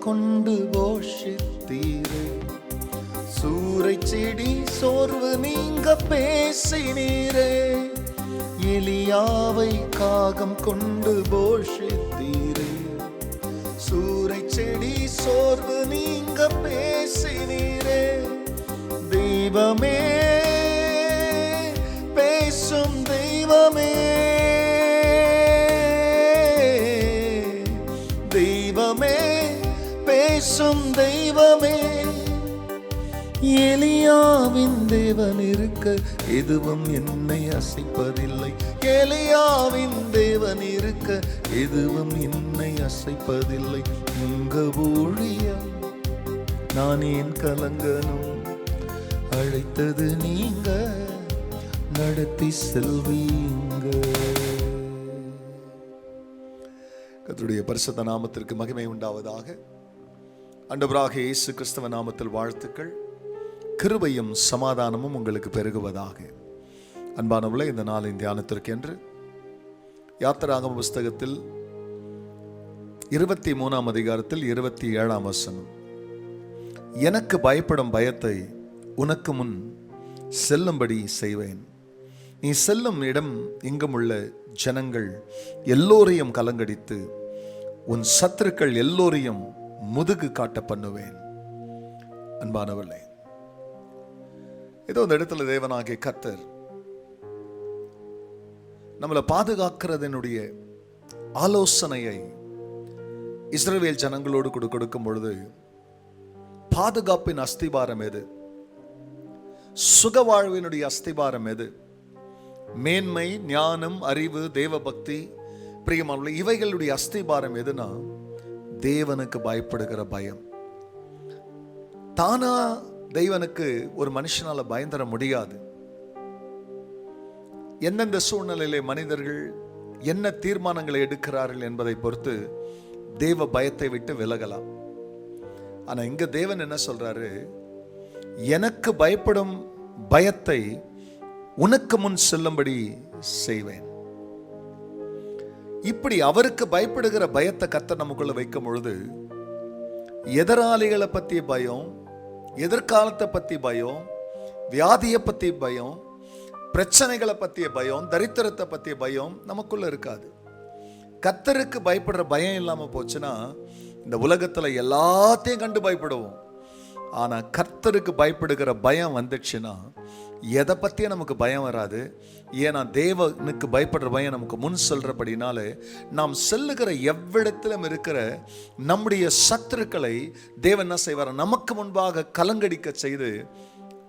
கொண்டு போஷித்தீரே. சூரை செடி சோர்வு நீங்க பேசினீரே. எலியாவை காகம் கொண்டு போஷித்தீரே. சூரை செடி சோர்வு நீங்க பேசினீரே. தெய்வமே, பேசும் தெய்வமே, தெய்வமே, பேசும் தெய்வமே. எலியாவின் தேவன் இருக்க எதுவும் என்னை அசைப்பதில்லை. எலியாவின் தேவன் இருக்க எதுவும் என்னை அசைப்பதில்லை. உங்க ஊழியம் நான் ஏன் கலங்கணும்? அழைத்தது நீங்க, நடத்தி செல்வீங்க. கர்த்தருடைய பரிசுத்த நாமத்திற்கு மகிமை உண்டாவதாக. ஆண்டவராக இயேசு கிறிஸ்துவ நாமத்தில் வாழ்த்துக்கள். கிருபையும் சமாதானமும் உங்களுக்கு பெருகுவதாக. அன்பானவர்களே, இந்த நாளின் தியானத்திற்கு என்று யாத்திராகம புஸ்தகத்தில் 23ஆம் அதிகாரத்தில் 27ஆம் வசனம், எனக்கு பயப்படும் பயத்தை உனக்கு முன் செல்லும்படி செய்வேன். நீ செல்லும் இடம் எங்கும் உள்ள ஜனங்கள் எல்லோரையும் கலங்கடித்து உன் சத்துருக்கள் எல்லோரையும் முதுகு காட்ட பண்ணுவேன். அன்பானவர்களே, ஏதோ இந்த இடத்துல தேவனாகிய கர்த்தர் நம்மளை பாதுகாக்கிறதனுடைய ஆலோசனையை இஸ்ரவேல் ஜனங்களோடு கொடுக்கும் பொழுது, பாதுகாப்பின் அஸ்திபாரம் எது? சுகவாழ்வினுடைய அஸ்திபாரம் எது? மேன்மை, ஞானம், அறிவு, தேவபக்தி, பிரியமானவர்களே, இவைகளுடைய அஸ்திபாரம் எதுனா தேவனுக்கு பயப்படுகிற பயம். தானா தேவனுக்கு ஒரு மனுஷனால பயந்தர முடியாது. எந்தெந்த சூழ்நிலையிலே மனிதர்கள் என்ன தீர்மானங்களை எடுக்கிறார்கள் என்பதை பொறுத்து தேவ பயத்தை விட்டு விலகலாம். ஆனா இங்க தேவன் என்ன சொல்றாரு? எனக்கு பயப்படும் பயத்தை உனக்கு முன் செல்லும்படி செய்வேன். இப்படி அவருக்கு பயப்படுகிற பயத்தை கர்த்தர் நமக்குள்ள வைக்கும் பொழுது, எதிராளிகளை பத்தி பயம், எதிர்காலத்தை பத்தி பயம், வியாதியை பத்தி பயம், பிரச்சனைகளை பத்திய பயம், தரித்திரத்தை பத்திய பயம் நமக்குள்ள இருக்காது. கர்த்தருக்கு பயப்படுற பயம் இல்லாம போச்சுன்னா இந்த உலகத்துல எல்லாத்தையும் கண்டு பயப்படுவோம். ஆனா கர்த்தருக்கு பயப்படுகிற பயம் வந்துச்சுன்னா எதை பத்தியும் நமக்கு பயம் வராது. ஏன்னா தேவனுக்கு பயப்படுற பயம் நமக்கு முன் சொல்றபடினாலே நாம் செல்லுகிற எவ்விடத்திலும் இருக்கிற நம்முடைய சத்துருக்களை தேவன் என்ன செய்வார்? நமக்கு முன்பாக கலங்கடிக்க செய்து,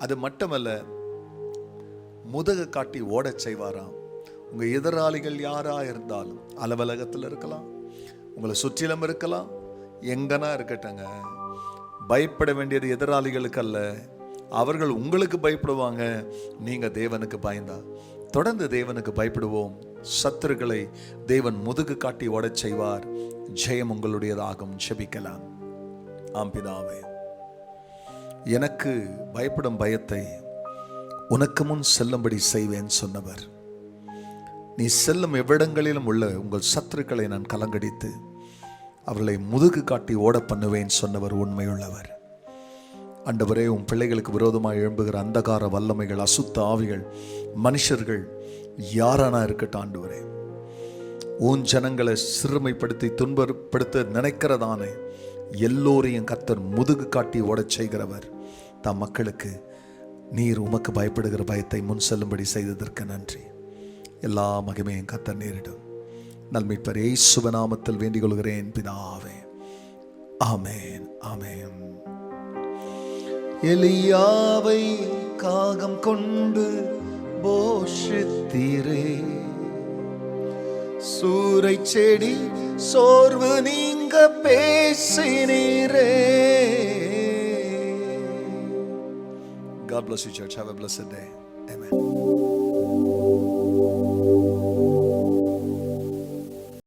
அது மட்டுமல்ல, முதுகு காட்டி ஓடச் செய்வாராம். உங்க எதிராளிகள் யாரா இருந்தாலும், அலுவலகத்தில் இருக்கலாம், உங்களை சுற்றிலும் இருக்கலாம், எங்கன்னா இருக்கட்டங்க, பயப்பட வேண்டியது எதிராளிகளுக்கு அல்ல, அவர்கள் உங்களுக்கு பயப்படுவாங்க. நீங்க தேவனுக்கு பயந்தா. தொடர்ந்து தேவனுக்கு பயப்படுவோம். சத்துருக்களை தேவன் முதுகு காட்டி ஓடச் செய்வார். ஜெயம் உங்களுடையதாகும். ஜெபிக்கலாம். ஆம் பிதாவே, எனக்கு பயப்படும் பயத்தை உனக்கு முன் செல்லும்படி செய்வேன் சொன்னவர், நீ செல்லும் எவ்விடங்களிலும் உள்ள உங்கள் சத்துருக்களை நான் கலங்கடித்து அவர்களை முதுகு காட்டி ஓட பண்ணுவேன் சொன்னவர் உண்மையுள்ளவர். ஆண்டவரே, உன் பிள்ளைகளுக்கு விரோதமாக எழும்புகிற அந்தகார வல்லமைகள், அசுத்த ஆவிகள், மனுஷர்கள் யாரானா இருக்கட்டும் ஆண்டவரே, உன் ஜனங்களை சிறுமைப்படுத்தி துன்பப்படுத்த நினைக்கிறதானே எல்லோரையும் கர்த்தர் முதுகு காட்டி ஓடச் செய்கிறவர். தம் மக்களுக்கு நீர் உமக்கு பயப்படுகிற பயத்தை முன் செல்லும்படி செய்ததற்கு நன்றி. எல்லா மகிமையும் கர்த்தர் நேரிடும். நல்மீட்பர் இயேசுவின் நாமத்தில் வேண்டிக் கொள்கிறேன் பிதாவே. ஆமென், ஆமென். எலியாவை காகம் கொண்டு போஷித்தீரே. சூரை செடி சோர்வு நீங்க பேசினீரே. God bless you, church. Have a blessed day. Amen.